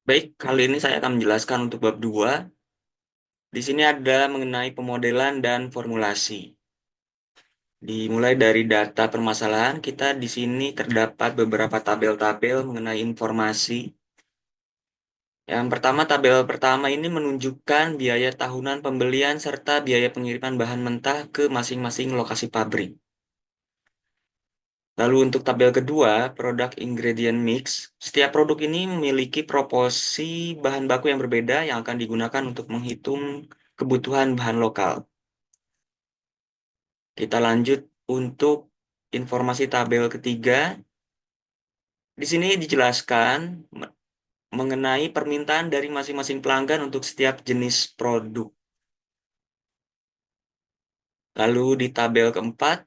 Baik, kali ini saya akan menjelaskan untuk bab 2. Di sini ada mengenai pemodelan dan formulasi. Dimulai dari data permasalahan, kita di sini terdapat beberapa tabel-tabel mengenai informasi. Yang pertama, tabel pertama ini menunjukkan biaya tahunan pembelian serta biaya pengiriman bahan mentah ke masing-masing lokasi pabrik. Lalu untuk tabel kedua, produk ingredient mix. Setiap produk ini memiliki proporsi bahan baku yang berbeda yang akan digunakan untuk menghitung kebutuhan bahan lokal. Kita lanjut untuk informasi tabel ketiga. Di sini dijelaskan mengenai permintaan dari masing-masing pelanggan untuk setiap jenis produk. Lalu di tabel keempat,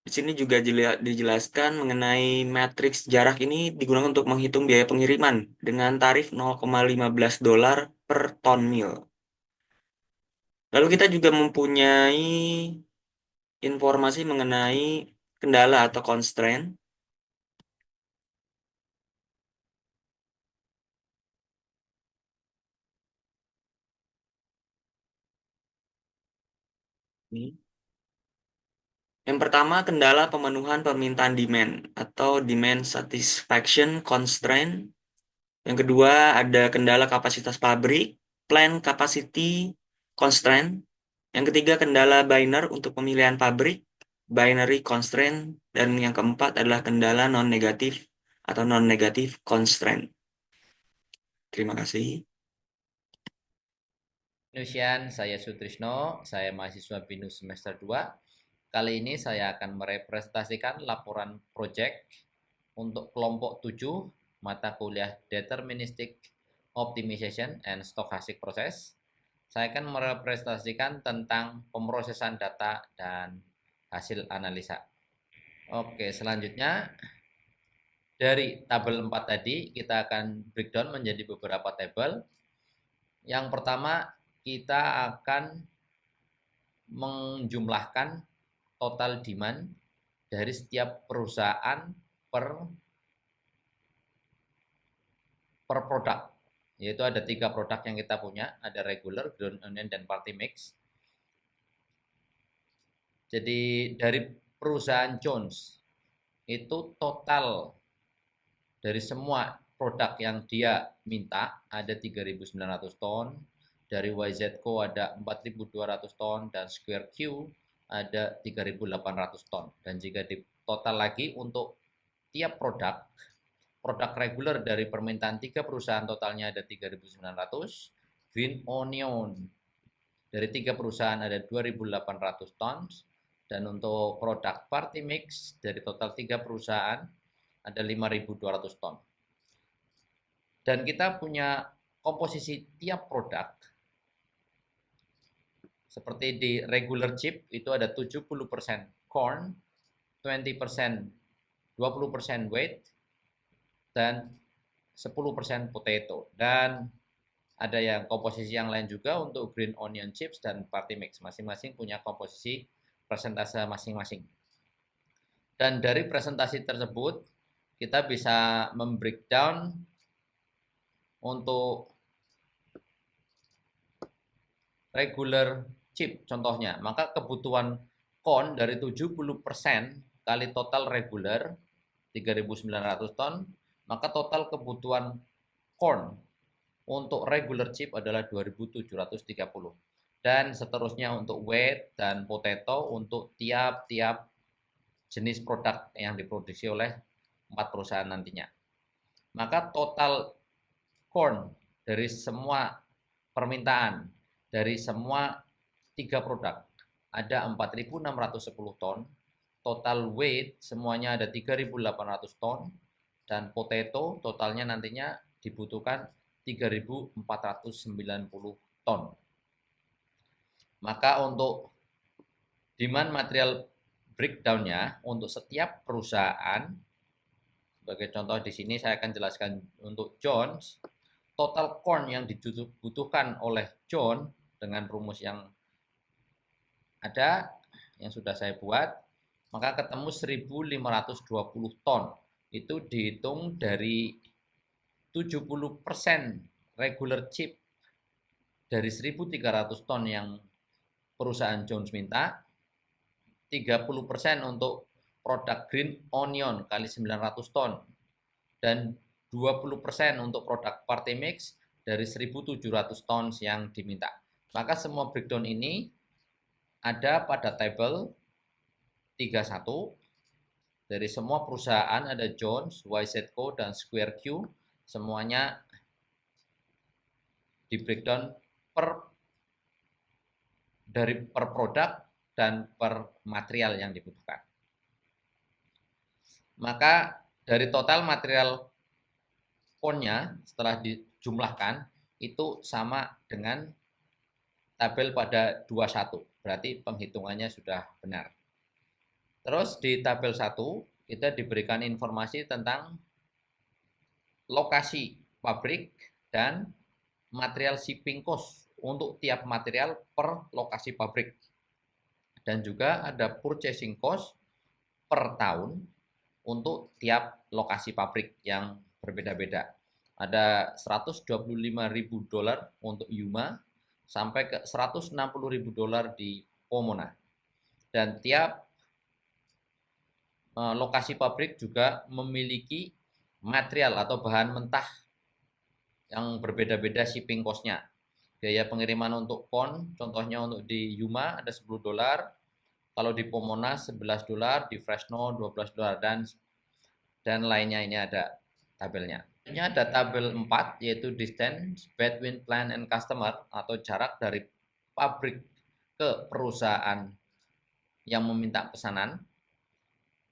di sini juga dijelaskan mengenai matriks jarak ini digunakan untuk menghitung biaya pengiriman dengan tarif 0,15 dolar per ton mil. Lalu kita juga mempunyai informasi mengenai kendala atau constraint. Ini. Yang pertama, kendala pemenuhan permintaan demand atau demand satisfaction constraint. Yang kedua, ada kendala kapasitas pabrik, plant capacity constraint. Yang ketiga, kendala binary untuk pemilihan pabrik, binary constraint. Dan yang keempat adalah kendala non-negatif atau non-negatif constraint. Terima kasih. Nusian, saya Sutrisno, saya mahasiswa BINUS semester 2. Kali ini saya akan merepresentasikan laporan proyek untuk kelompok 7 mata kuliah Deterministic Optimization and Stochastic Process. Saya akan merepresentasikan tentang pemrosesan data dan hasil analisa. Oke, selanjutnya dari tabel 4 tadi kita akan breakdown menjadi beberapa tabel. Yang pertama, kita akan menjumlahkan total demand dari setiap perusahaan per produk. Yaitu ada 3 produk yang kita punya, ada regular, ground onion, dan party mix. Jadi dari perusahaan Jones itu total dari semua produk yang dia minta ada 3.900 ton, dari YZco ada 4.200 ton, dan Square Q ada 3.800 ton. Dan jika di total lagi untuk tiap produk, produk reguler dari permintaan 3 perusahaan totalnya ada 3.900, Green Onion dari 3 perusahaan ada 2.800 ton, dan untuk produk Party Mix dari total 3 perusahaan ada 5.200 ton. Dan kita punya komposisi tiap produk. Seperti di regular chip itu ada 70% corn, 20%, 20% wheat, dan 10% potato. Dan ada yang komposisi yang lain juga untuk green onion chips dan party mix. Masing-masing punya komposisi persentase masing-masing. Dan dari presentasi tersebut kita bisa membreakdown untuk regular chip contohnya. Maka kebutuhan corn dari 70% kali total regular 3.900 ton, maka total kebutuhan corn untuk regular chip adalah 2.730. Dan seterusnya untuk wheat dan potato untuk tiap-tiap jenis produk yang diproduksi oleh 4 perusahaan nantinya. Maka total corn dari semua permintaan dari semua 3 produk ada 4.610 ton, total weight semuanya ada 3.800 ton, dan potato totalnya nantinya dibutuhkan 3.490 ton. Maka untuk demand material breakdown-nya untuk setiap perusahaan, sebagai contoh di sini saya akan jelaskan untuk Jones, total corn yang dibutuhkan oleh John dengan rumus yang ada, yang sudah saya buat, maka ketemu 1.520 ton. Itu dihitung dari 70% regular chip dari 1.300 ton yang perusahaan Jones minta, 30% untuk produk green onion kali 900 ton, dan 20% untuk produk party mix dari 1.700 ton yang diminta. Maka semua breakdown ini ada pada tabel 31. Dari semua perusahaan ada Jones, YZco, dan Square Q. Semuanya di breakdown per produk dan per material yang dibutuhkan. Maka dari total material ponnya setelah dijumlahkan itu sama dengan tabel pada 21. Berarti penghitungannya sudah benar. Terus di tabel 1 kita diberikan informasi tentang lokasi pabrik dan material shipping cost untuk tiap material per lokasi pabrik. Dan juga ada purchasing cost per tahun untuk tiap lokasi pabrik yang berbeda-beda. Ada $125.000 untuk Yuma sampai ke $160.000 di Pomona. Dan tiap lokasi pabrik juga memiliki material atau bahan mentah yang berbeda-beda shipping cost-nya. Biaya pengiriman untuk pon, contohnya untuk di Yuma ada $10, kalau di Pomona $11, di Fresno $12, dan lainnya ini ada tabelnya. Ini ada tabel 4 yaitu distance between plant and customer atau jarak dari pabrik ke perusahaan yang meminta pesanan.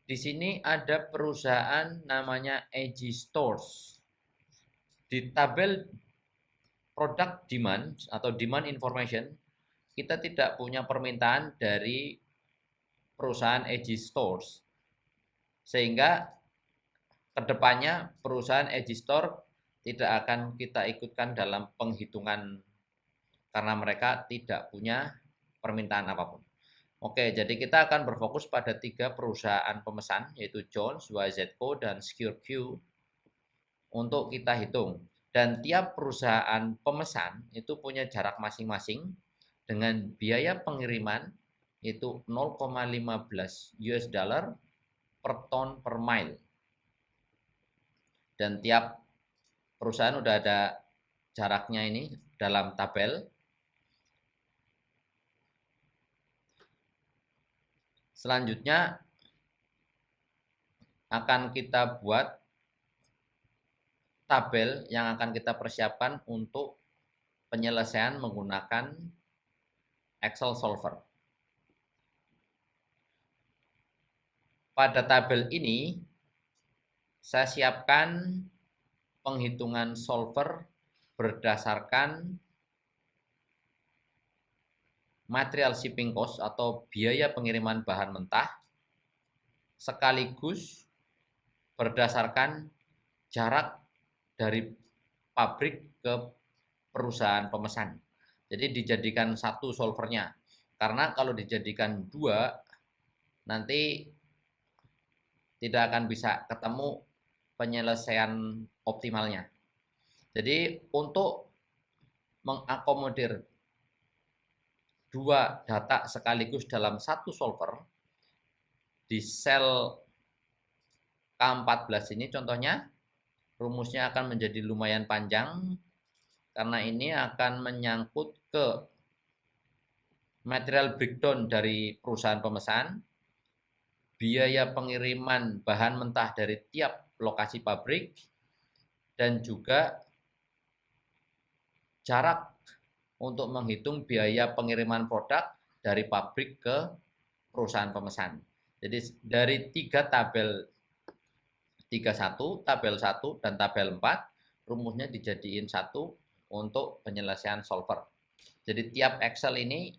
Di sini ada perusahaan namanya AG Stores. Di tabel product demand atau demand information, kita tidak punya permintaan dari perusahaan AG Stores. Sehingga kedepannya perusahaan AG Store tidak akan kita ikutkan dalam penghitungan karena mereka tidak punya permintaan apapun. Oke, jadi kita akan berfokus pada 3 perusahaan pemesan, yaitu Jones, YZco, dan Square Q untuk kita hitung. Dan tiap perusahaan pemesan itu punya jarak masing-masing dengan biaya pengiriman itu 0,15 US dollar per ton per mile. Dan tiap perusahaan udah ada jaraknya ini dalam tabel. Selanjutnya akan kita buat tabel yang akan kita persiapkan untuk penyelesaian menggunakan Excel Solver. Pada tabel ini saya siapkan penghitungan solver berdasarkan material shipping cost atau biaya pengiriman bahan mentah sekaligus berdasarkan jarak dari pabrik ke perusahaan pemesan. Jadi dijadikan satu solvernya. Karena kalau dijadikan 2 nanti tidak akan bisa ketemu penyelesaian optimalnya. Jadi untuk mengakomodir 2 data sekaligus dalam satu solver, di sel K14 ini contohnya, rumusnya akan menjadi lumayan panjang, karena ini akan menyangkut ke material breakdown dari perusahaan pemesan, biaya pengiriman bahan mentah dari tiap lokasi pabrik, dan juga jarak untuk menghitung biaya pengiriman produk dari pabrik ke perusahaan pemesan. Jadi dari 3 tabel 31, tabel 1, dan tabel 4, rumusnya dijadiin satu untuk penyelesaian solver. Jadi tiap Excel ini,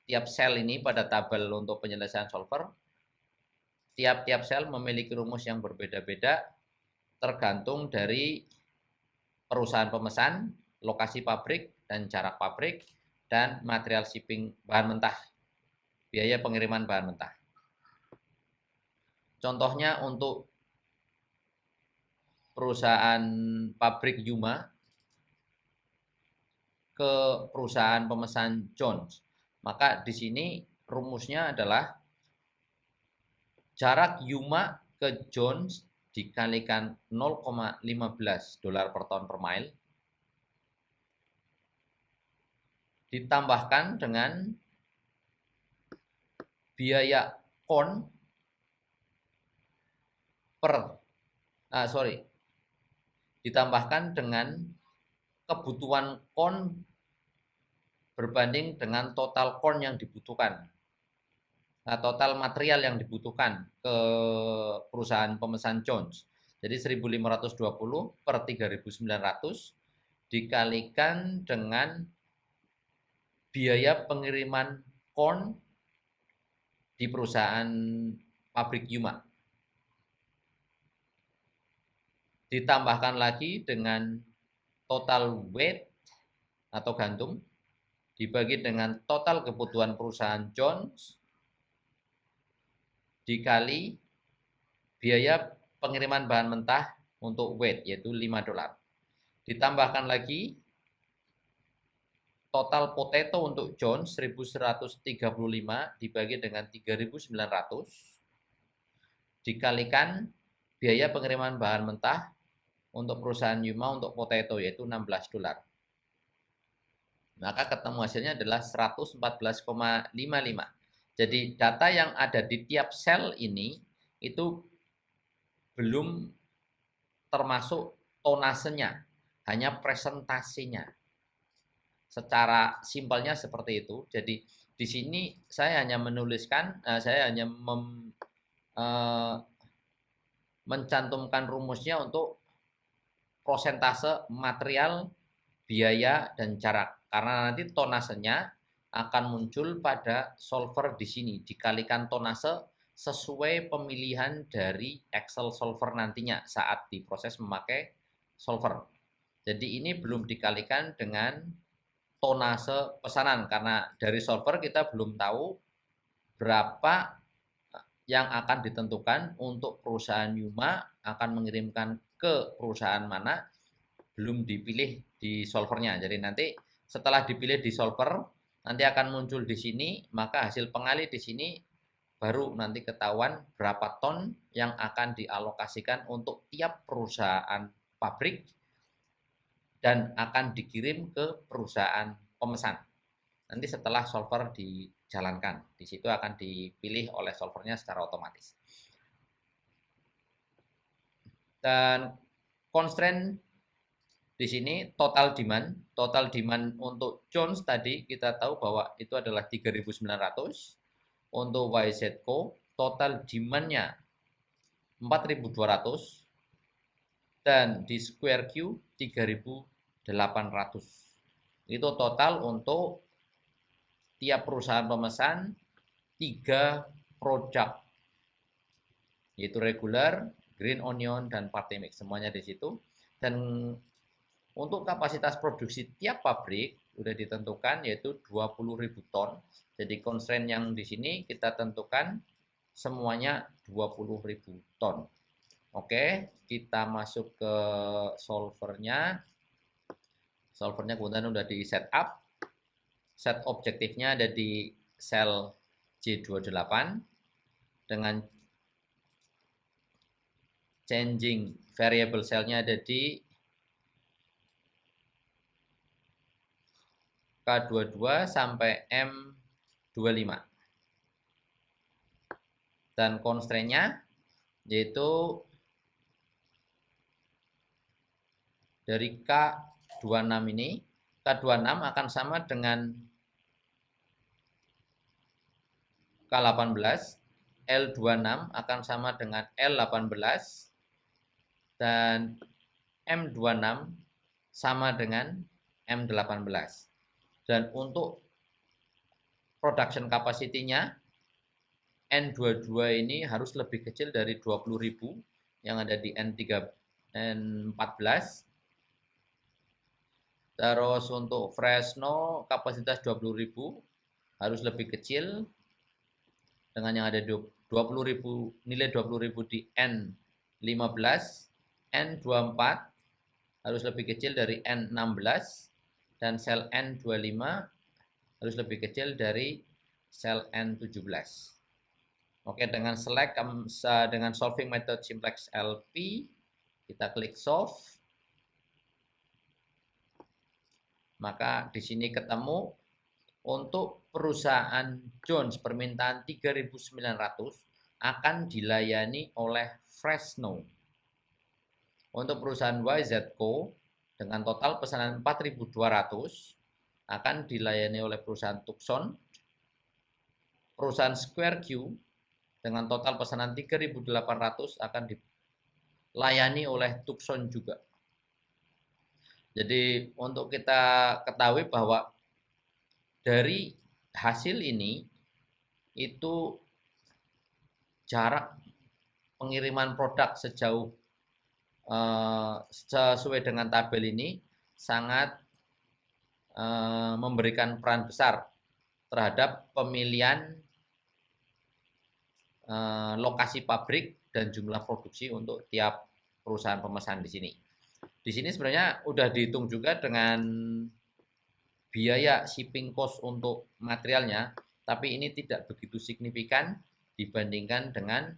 tiap sel ini pada tabel untuk penyelesaian solver, tiap-tiap sel memiliki rumus yang berbeda-beda tergantung dari perusahaan pemesan, lokasi pabrik, dan jarak pabrik, dan material shipping bahan mentah, biaya pengiriman bahan mentah. Contohnya untuk perusahaan pabrik Yuma ke perusahaan pemesan Jones. Maka di sini rumusnya adalah jarak Yuma ke Jones dikalikan 0,15 dolar per ton per mile ditambahkan dengan biaya kon ditambahkan dengan kebutuhan kon berbanding dengan total kon yang dibutuhkan. Nah, total material yang dibutuhkan ke perusahaan pemesan Jones. Jadi 1.520 per 3.900 dikalikan dengan biaya pengiriman corn di perusahaan pabrik Yuma. Ditambahkan lagi dengan total weight atau gandum dibagi dengan total kebutuhan perusahaan Jones dikali biaya pengiriman bahan mentah untuk weight yaitu 5 dolar. Ditambahkan lagi total potato untuk Jones 1.135 dibagi dengan 3.900 dikalikan biaya pengiriman bahan mentah untuk perusahaan Yuma untuk potato yaitu 16 dolar. Maka ketemu hasilnya adalah 114,55. Jadi data yang ada di tiap sel ini itu belum termasuk tonasenya, hanya presentasinya. Secara simpelnya seperti itu. Jadi di sini saya hanya menuliskan, saya hanya mencantumkan rumusnya untuk prosentase material, biaya, dan jarak. Karena nanti tonasenya akan muncul pada solver di sini, dikalikan tonase sesuai pemilihan dari Excel solver nantinya saat diproses memakai solver. Jadi ini belum dikalikan dengan tonase pesanan karena dari solver kita belum tahu berapa yang akan ditentukan untuk perusahaan Yuma akan mengirimkan ke perusahaan mana belum dipilih di solvernya. Jadi nanti setelah dipilih di solver nanti akan muncul di sini, maka hasil pengali di sini baru nanti ketahuan berapa ton yang akan dialokasikan untuk tiap perusahaan pabrik dan akan dikirim ke perusahaan pemesan. Nanti setelah solver dijalankan, di situ akan dipilih oleh solvernya secara otomatis. Dan constraint di sini total demand untuk Jones tadi kita tahu bahwa itu adalah 3.900. Untuk YZCO total demand-nya 4.200 dan di Square Q 3.800. Itu total untuk tiap perusahaan pemesan 3 produk yaitu regular, green onion, dan party mix semuanya di situ. Dan untuk kapasitas produksi tiap pabrik sudah ditentukan yaitu 20.000 ton. Jadi constraint yang di sini kita tentukan semuanya 20.000 ton. Oke, kita masuk ke solvernya. Solvernya kemudian sudah di setup. Set objektifnya ada di sel J28 dengan changing variable cell-nya ada di K22 sampai M25. Dan constraint-nya yaitu dari K26 ini, K26 akan sama dengan K18, L26 akan sama dengan L18, dan M26 sama dengan M18. Dan untuk production capacity-nya N22 ini harus lebih kecil dari 20.000 yang ada di N14. Terus untuk Fresno kapasitas 20.000 harus lebih kecil dengan yang ada 20.000 nilai 20.000 di N15, N24 harus lebih kecil dari N16 dan sel N25 harus lebih kecil dari sel N17. Oke, dengan select dengan solving method simplex LP, kita klik solve. Maka di sini ketemu untuk perusahaan Jones permintaan 3.900 akan dilayani oleh Fresno. Untuk perusahaan YZCO dengan total pesanan 4.200 akan dilayani oleh perusahaan Tucson. Perusahaan Square Q dengan total pesanan 3.800 akan dilayani oleh Tucson juga. Jadi untuk kita ketahui bahwa dari hasil ini itu jarak pengiriman produk sejauh sesuai dengan tabel ini sangat memberikan peran besar terhadap pemilihan lokasi pabrik dan jumlah produksi untuk tiap perusahaan pemesan di sini. Di sini sebenarnya udah dihitung juga dengan biaya shipping cost untuk materialnya, tapi ini tidak begitu signifikan dibandingkan dengan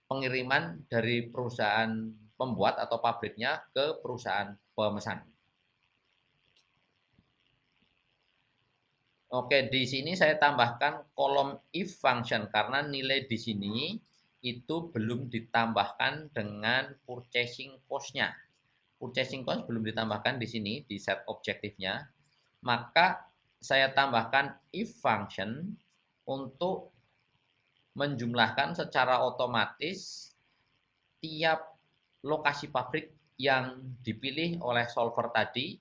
pengiriman dari perusahaan pembuat atau pabriknya ke perusahaan pemesan. Oke, di sini saya tambahkan kolom if function karena nilai di sini itu belum ditambahkan dengan purchasing cost-nya. Purchasing cost belum ditambahkan di sini di set objektifnya. Maka saya tambahkan if function untuk menjumlahkan secara otomatis tiap lokasi pabrik yang dipilih oleh solver tadi.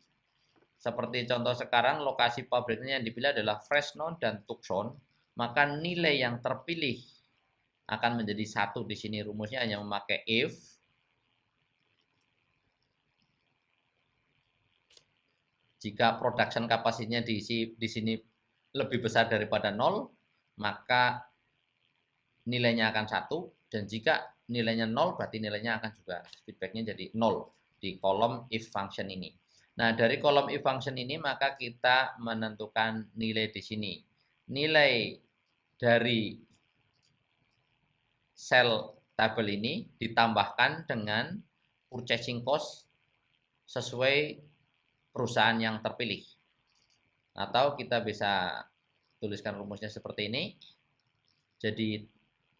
Seperti contoh sekarang lokasi pabriknya yang dipilih adalah Fresno dan Tucson, maka nilai yang terpilih akan menjadi 1 di sini. Rumusnya hanya memakai if. Jika production capacity-nya di sini lebih besar daripada 0, maka nilainya akan 1, dan jika nilainya 0 berarti nilainya akan juga feedbacknya jadi 0 di kolom if function ini. Nah, dari kolom if function ini maka kita menentukan nilai di sini. Nilai dari sel tabel ini ditambahkan dengan purchasing cost sesuai perusahaan yang terpilih. Atau kita bisa tuliskan rumusnya seperti ini. Jadi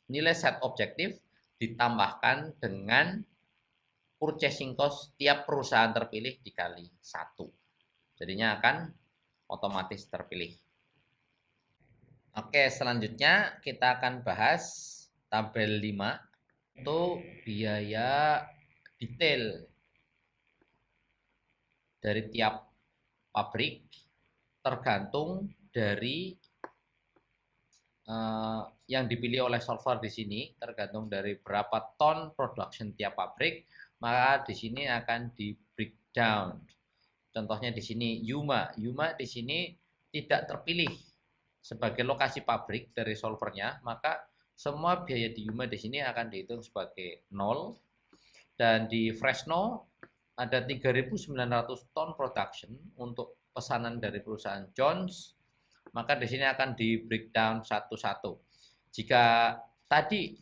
nilai set objektif ditambahkan dengan purchasing cost tiap perusahaan terpilih dikali 1. Jadinya akan otomatis terpilih. Oke, selanjutnya kita akan bahas tabel 5 itu biaya detail dari tiap pabrik tergantung dari yang dipilih oleh solver di sini, tergantung dari berapa ton production tiap pabrik, maka di sini akan di breakdown. Contohnya di sini Yuma di sini tidak terpilih sebagai lokasi pabrik dari solvernya, maka semua biaya di Yuma di sini akan dihitung sebagai 0. Dan di Fresno ada 3.900 ton production untuk pesanan dari perusahaan Jones, maka di sini akan di breakdown satu-satu. Jika tadi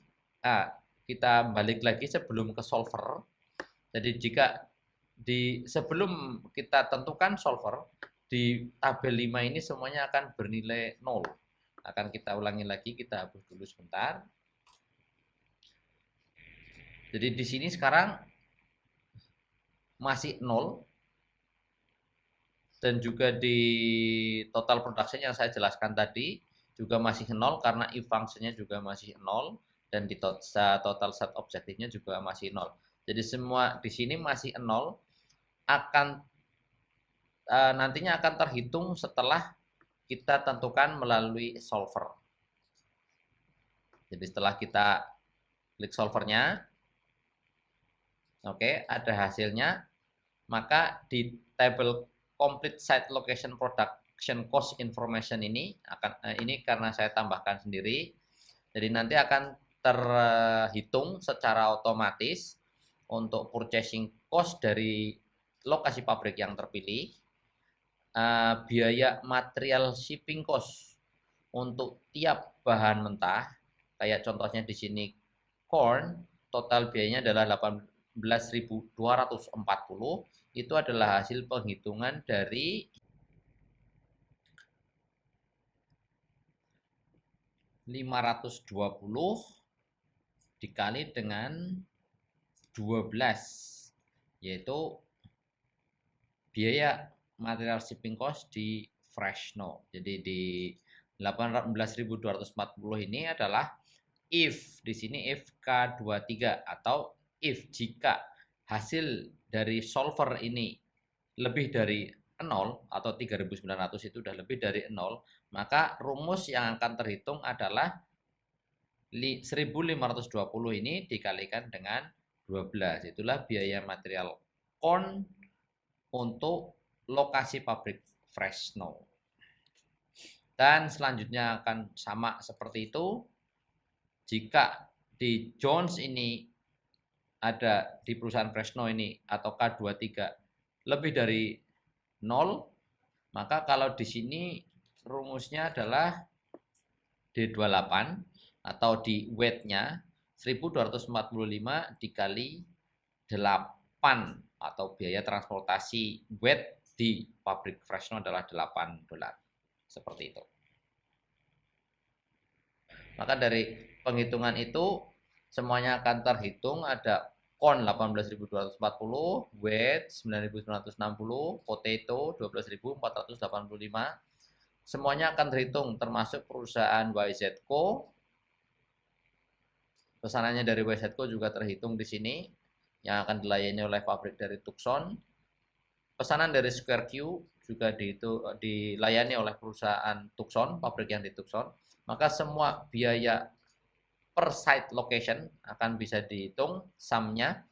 kita balik lagi sebelum ke solver, jadi jika sebelum kita tentukan solver, di tabel 5 ini semuanya akan bernilai 0. Akan kita ulangi lagi, kita hapus dulu sebentar. Jadi di sini sekarang masih 0. Dan juga di total production yang saya jelaskan tadi juga masih 0 karena if function-nya juga masih 0, dan di total set objektifnya juga masih 0. Jadi semua di sini masih 0, akan nantinya akan terhitung setelah kita tentukan melalui solver. Jadi setelah kita klik solvernya, oke, ada hasilnya, maka di tabel complete site location production cost information ini karena saya tambahkan sendiri, jadi nanti akan terhitung secara otomatis untuk purchasing cost dari lokasi pabrik yang terpilih, biaya material shipping cost untuk tiap bahan mentah, kayak contohnya di sini corn, total biayanya adalah 18.240, itu adalah hasil penghitungan dari 520 dikali dengan 12, yaitu biaya material shipping cost di Freshno. Jadi di 18.240 ini adalah if, di sini if K23, atau if jika hasil dari solver ini lebih dari 0 atau 3.900 itu sudah lebih dari 0, maka rumus yang akan terhitung adalah 1.520 ini dikalikan dengan 12. Itulah biaya material corn untuk lokasi pabrik Fresno. Dan selanjutnya akan sama seperti itu. Jika di Jones ini ada di perusahaan Fresno ini atau K23 lebih dari 0, maka kalau di sini rumusnya adalah D28 atau di weight-nya 1.245 dikali 8, atau biaya transportasi weight di pabrik Fresno adalah $8. Seperti itu. Maka dari penghitungan itu semuanya akan terhitung, ada corn 18.240, weight 9.960, potato 12.485. Semuanya akan terhitung termasuk perusahaan YZco. Pesanannya dari YZco juga terhitung di sini yang akan dilayani oleh pabrik dari Tucson. Pesanan dari Square Q juga dilayani oleh perusahaan Tucson, pabrik yang di Tucson. Maka semua biaya per site location akan bisa dihitung sumnya.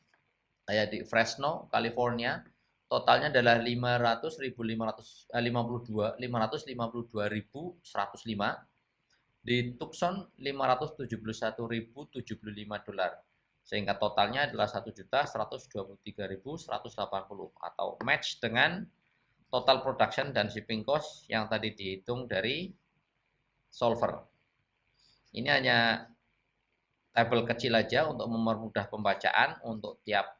Kayak di Fresno, California, totalnya adalah 552.105. Di Tucson $571.075, sehingga totalnya adalah 1.123.180, atau match dengan total production dan shipping cost yang tadi dihitung dari solver. Ini hanya tabel kecil aja untuk mempermudah pembacaan untuk tiap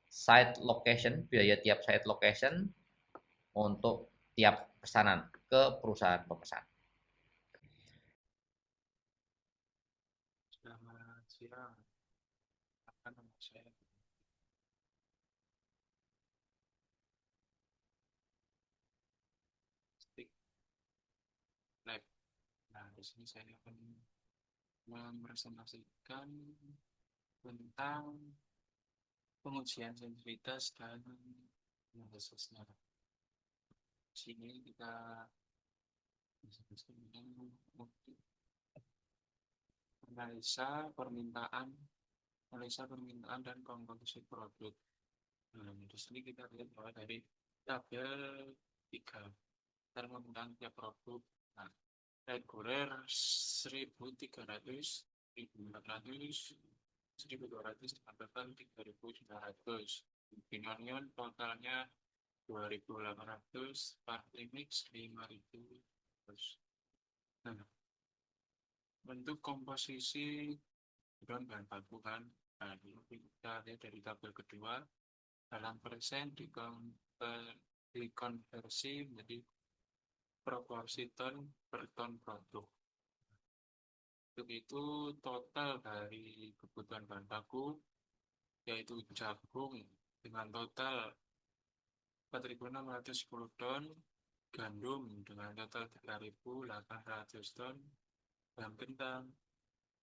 site location, biaya tiap site location untuk tiap pesanan ke perusahaan pemesan. Selamat siang. Apa nama saya? Stick Lab. Nah, di sini saya akan mempresentasikan tentang pengujian sensitivitas dan analisisnya. Di sini kita analisa permintaan dan komposisi produk. Nah, di sini kita lihat bahwa dari tabel 3 kita menggunakan tiap produk. Nah, reguler 1.300, 1.400, 1.200 ditambahkan 3.900. Opinion totalnya 2.800, party mix 5.000. Nah, bentuk komposisi dan bahan baku kan. Nah, ini kita lihat dari tabel kedua, dalam persen dikonversi menjadi proporsi ton per ton produk. Untuk itu total dari kebutuhan bahan baku yaitu jagung dengan total 4.610 ton, gandum dengan total 3.800 ton, dan kentang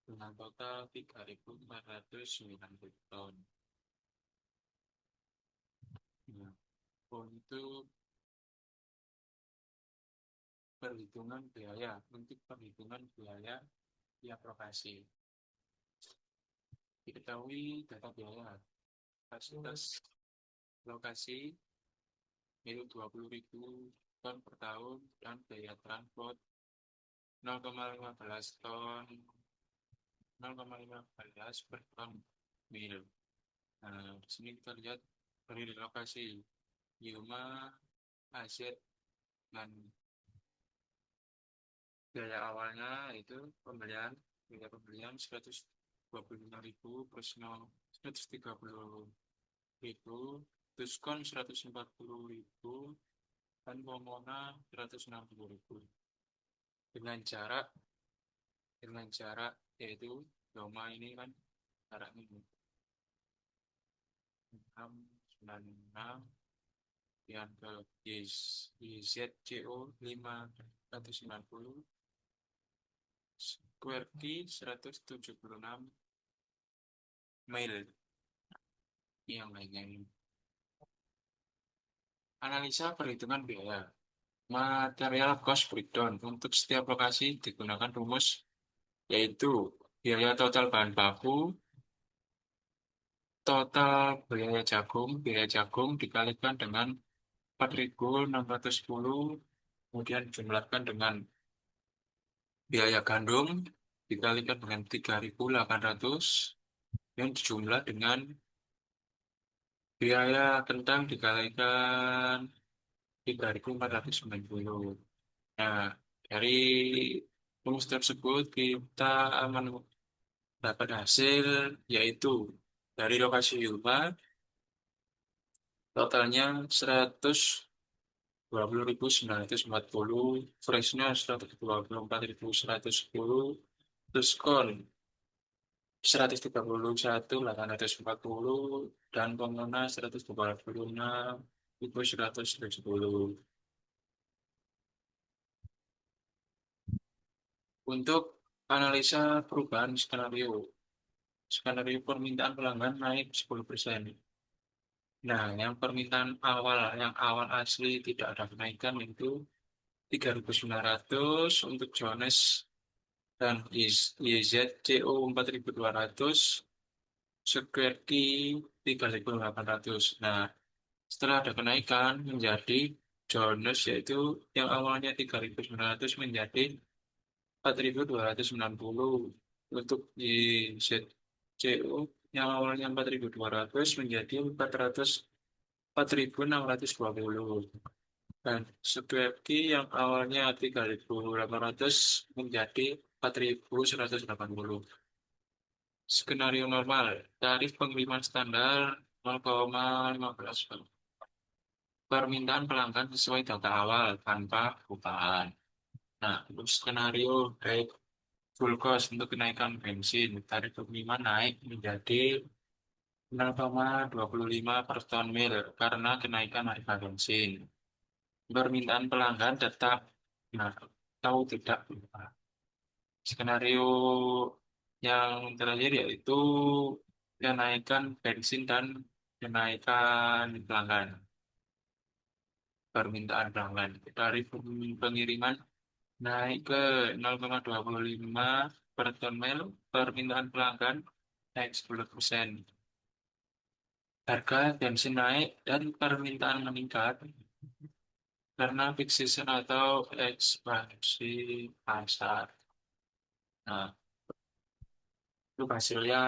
dengan total 3.490 ton. Nah, untuk perhitungan biaya tiap lokasi. Diketahui data biaya kapasitas lokasi yaitu 20.000 ton per tahun dan biaya transport 0,15 ton, 0,15 per ton mil. Nah, di sini kita lihat dari lokasi Yuma, AZ, dan biaya awalnya itu biaya pembelian 125.000 plus 130.000, diskon 140.000, dan pomona 160.000. Dengan jarak yaitu Yoma ini kan jaraknya 696 yang ke YZCO 590 square T 176 mil yang lainnya ini. Analisa perhitungan biaya. Material cost breakdown untuk setiap lokasi digunakan rumus yaitu biaya total bahan baku, total biaya jagung dikalikan dengan 4.610, kemudian dijumlahkan dengan biaya gandum dikalikan dengan 3.800, yang dijumlah dengan biaya kentang dikalikan 3.490. Nah, dari rumus tersebut kita mendapat hasil yaitu dari lokasi Yuma totalnya 120.940, freshnya 124.110, diskon 131.840, dan pengguna 126.170. Untuk analisa perubahan skenario permintaan pelanggan naik 10%. Nah, yang awal asli tidak ada kenaikan itu 3.900 untuk Jones dan YZCO 4.200, Square Key 3.800. Nah, setelah ada kenaikan menjadi Jones yaitu yang awalnya 3.900 menjadi 4.290. Untuk YZCO yang awalnya 4.200 menjadi 4.620. Dan Square yang awalnya 3.800 menjadi 4.180. Skenario normal, tarif pengiriman standar 0,15. Permintaan pelanggan sesuai data awal tanpa perubahan. Nah, untuk skenario baik full cost untuk kenaikan bensin, tarif pengiriman naik menjadi 0,25 per ton mil karena kenaikan harga bensin. Permintaan pelanggan tetap nah, tahu tidak berubah. Skenario yang terakhir yaitu kenaikan bensin dan kenaikan pelanggan. Permintaan pelanggan dari pengiriman naik ke 0,25 per ton mil, permintaan pelanggan naik 10%. Harga bensin naik dan permintaan meningkat karena peak season atau ekspansi pasar. Nah, itu hasilnya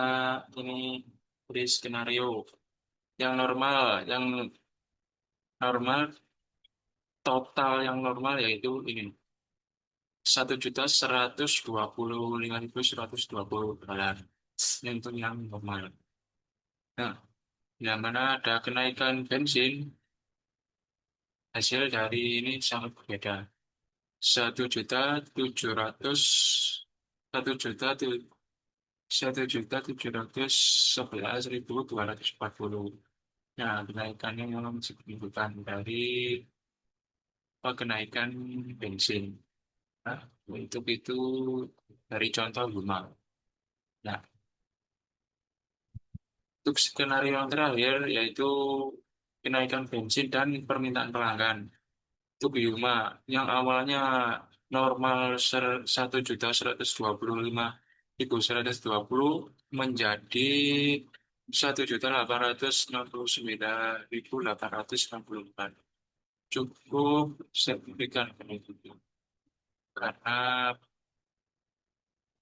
ini di skenario yang normal yang normal yaitu ini 1.125.120 dolar. Ini untuk yang normal. Nah, yang mana ada kenaikan bensin, hasil dari ini sangat berbeda. 1.700 1.711.240. Nah, kenaikannya memang signifikan dari kenaikan bensin. Nah, untuk itu dari contoh rumah. Nah, untuk skenario yang terakhir yaitu kenaikan bensin dan permintaan pelanggan. Untuk Yuma yang awalnya normal 1.125.120 menjadi 1.869.864. Cukup signifikan kenaikan karena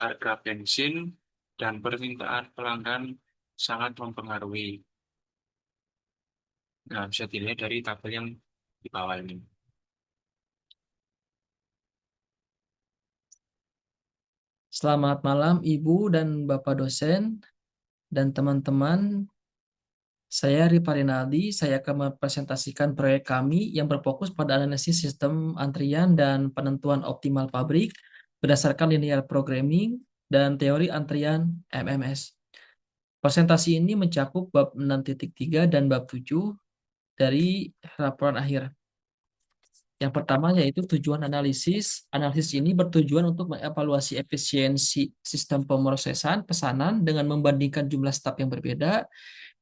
harga bensin dan permintaan pelanggan sangat mempengaruhi. Nah, bisa dilihat dari tabel yang di bawah ini. Selamat malam Ibu dan Bapak dosen dan teman-teman. Saya Ripa Rinaldi. Saya akan mempresentasikan proyek kami yang berfokus pada analisis sistem antrian dan penentuan optimal pabrik berdasarkan linear programming dan teori antrian MMS. Presentasi ini mencakup bab 6.3 dan bab 7 dari laporan akhir. Yang pertama yaitu tujuan analisis. Analisis ini bertujuan untuk mengevaluasi efisiensi sistem pemrosesan pesanan dengan membandingkan jumlah staf yang berbeda,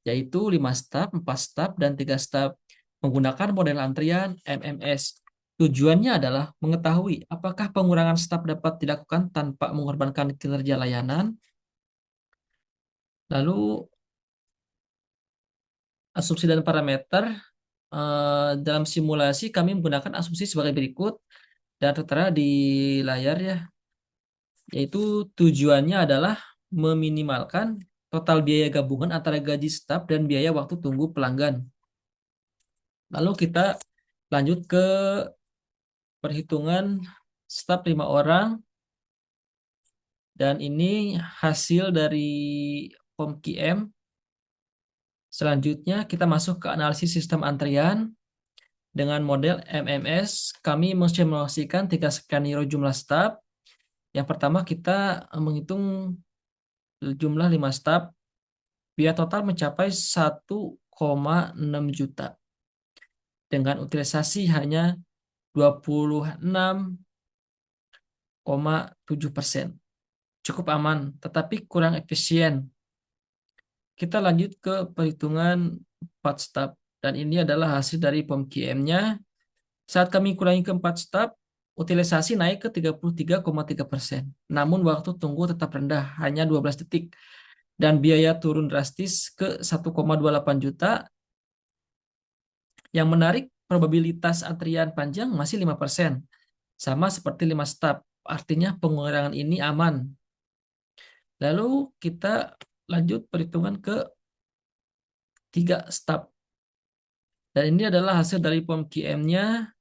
yaitu 5 staf, 4 staf, dan 3 staf menggunakan model antrian MMS. Tujuannya adalah mengetahui apakah pengurangan staf dapat dilakukan tanpa mengorbankan kinerja layanan. Lalu asumsi dan parameter. Dalam simulasi kami menggunakan asumsi sebagai berikut dan tertera di layar ya, yaitu tujuannya adalah meminimalkan total biaya gabungan antara gaji staf dan biaya waktu tunggu pelanggan. Lalu kita lanjut ke perhitungan staf 5 orang, dan ini hasil dari POMQM. Selanjutnya kita masuk ke analisis sistem antrian. Dengan model MMS, kami mensimulasikan 3 skenario jumlah staf. Yang pertama kita menghitung jumlah 5 staf. Biaya total mencapai 1,6 juta. Dengan utilisasi hanya 26,7%. Cukup aman, tetapi kurang efisien. Kita lanjut ke perhitungan 4 staf. Dan ini adalah hasil dari POMQM-nya. Saat kami kurangi ke 4 staf, utilisasi naik ke 33,3%. Namun waktu tunggu tetap rendah, hanya 12 detik. Dan biaya turun drastis ke 1,28 juta. Yang menarik, probabilitas antrian panjang masih 5%. Sama seperti 5 staf. Artinya pengurangan ini aman. Lalu kita lanjut perhitungan ke 3 staf. Dan ini adalah hasil dari POMQM-nya.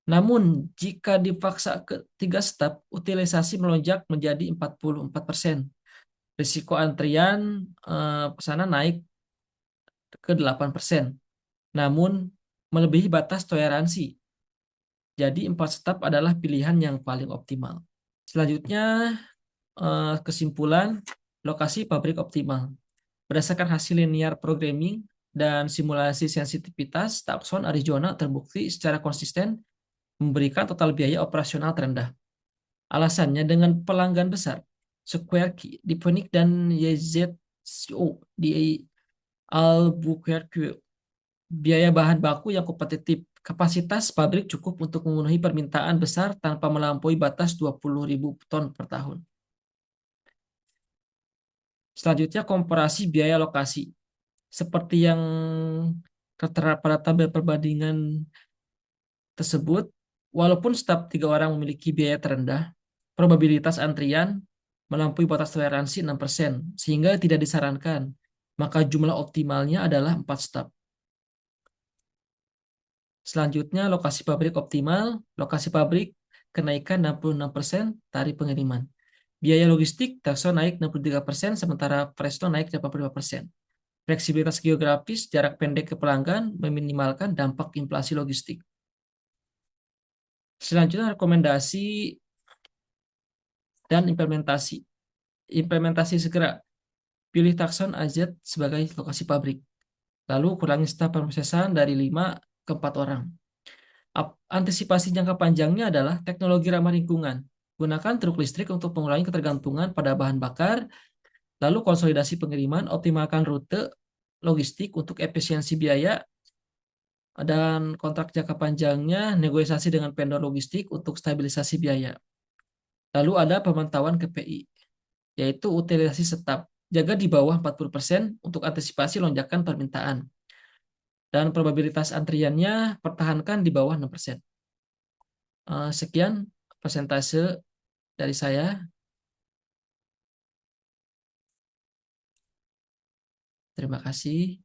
Namun, jika dipaksa ke 3 staf, utilisasi melonjak menjadi 44%. Risiko antrian pesanan naik ke 8%. Namun, melebihi batas toleransi. Jadi, 4 staf adalah pilihan yang paling optimal. Selanjutnya, kesimpulan lokasi pabrik optimal. Berdasarkan hasil linear programming dan simulasi sensitivitas, takson Arizona terbukti secara konsisten memberikan total biaya operasional terendah. Alasannya dengan pelanggan besar, Square, di Phoenix dan YZCO di Albuquerque, biaya bahan baku yang kompetitif, kapasitas pabrik cukup untuk memenuhi permintaan besar tanpa melampaui batas 20.000 ton per tahun. Selanjutnya komparasi biaya lokasi. Seperti yang tertera pada tabel perbandingan tersebut, walaupun staf 3 orang memiliki biaya terendah, probabilitas antrian melampaui batas toleransi 6%, sehingga tidak disarankan. Maka jumlah optimalnya adalah 4 staf. Selanjutnya, lokasi pabrik optimal. Lokasi pabrik kenaikan 66%, tarif pengiriman. Biaya logistik, Takso naik 63%, sementara Presto naik 85%. Fleksibilitas geografis, jarak pendek ke pelanggan, meminimalkan dampak inflasi logistik. Selanjutnya, rekomendasi dan implementasi. Implementasi segera. Pilih takson AZ sebagai lokasi pabrik. Lalu kurangi staf pemrosesan dari 5 ke 4 orang. Antisipasi jangka panjangnya adalah teknologi ramah lingkungan. Gunakan truk listrik untuk mengurangi ketergantungan pada bahan bakar. Lalu konsolidasi pengiriman, optimalkan rute logistik untuk efisiensi biaya. Dan kontrak jangka panjangnya, negosiasi dengan vendor logistik untuk stabilisasi biaya. Lalu ada pemantauan KPI, yaitu utilisasi staf. Jaga di bawah 40% untuk antisipasi lonjakan permintaan. Dan probabilitas antriannya pertahankan di bawah 6%. Sekian persentase dari saya. Terima kasih.